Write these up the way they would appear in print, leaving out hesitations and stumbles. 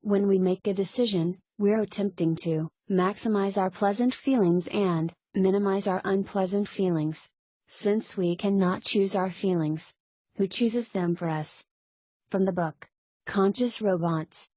When we make a decision, we're attempting to maximize our pleasant feelings and minimize our unpleasant feelings. Since we cannot choose our feelings, who chooses them for us? From the book, Conscious Robots.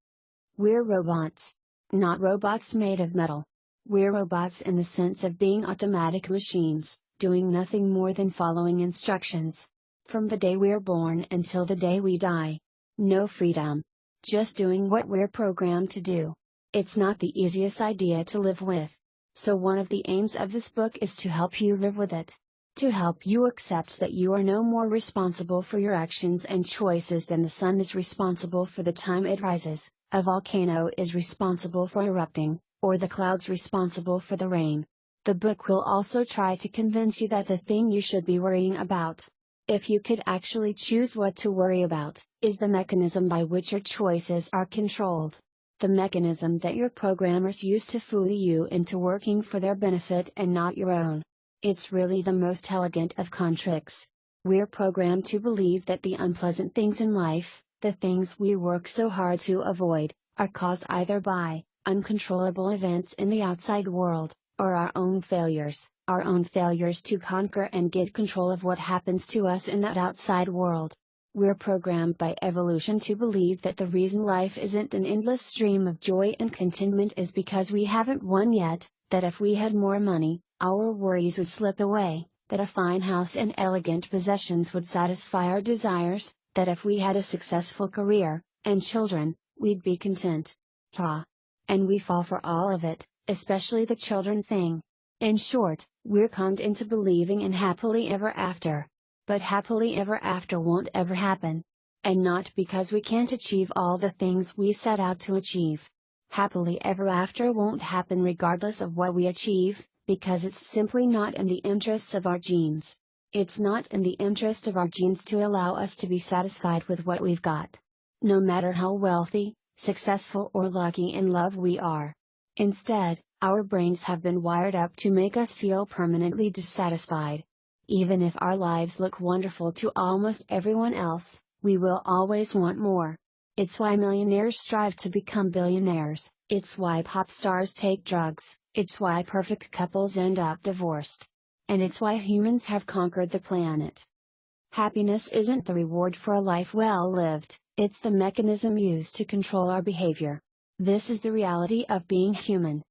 We're robots. Not robots made of metal. We're robots in the sense of being automatic machines, doing nothing more than following instructions. From the day we're born until the day we die. No freedom. Just doing what we're programmed to do. It's not the easiest idea to live with. So one of the aims of this book is to help you live with it. To help you accept that you are no more responsible for your actions and choices than the sun is responsible for the time it rises, a volcano is responsible for erupting, or the clouds responsible for the rain. The book will also try to convince you that the thing you should be worrying about, if you could actually choose what to worry about, is the mechanism by which your choices are controlled. The mechanism that your programmers use to fool you into working for their benefit and not your own. It's really the most elegant of con tricks. We're programmed to believe that the unpleasant things in life, the things we work so hard to avoid, are caused either by uncontrollable events in the outside world, or our own failures to conquer and get control of what happens to us in that outside world. We're programmed by evolution to believe that the reason life isn't an endless stream of joy and contentment is because we haven't won yet, that if we had more money, our worries would slip away, that a fine house and elegant possessions would satisfy our desires, that if we had a successful career, and children, we'd be content. And we fall for all of it, especially the children thing. In short, we're conned into believing in happily ever after. But happily ever after won't ever happen. And not because we can't achieve all the things we set out to achieve. Happily ever after won't happen regardless of what we achieve, because it's simply not in the interests of our genes. It's not in the interest of our genes to allow us to be satisfied with what we've got. No matter how wealthy, successful or lucky in love we are. Instead, our brains have been wired up to make us feel permanently dissatisfied. Even if our lives look wonderful to almost everyone else, we will always want more. It's why millionaires strive to become billionaires, it's why pop stars take drugs, it's why perfect couples end up divorced. And it's why humans have conquered the planet. Happiness isn't the reward for a life well lived, it's the mechanism used to control our behavior. This is the reality of being human.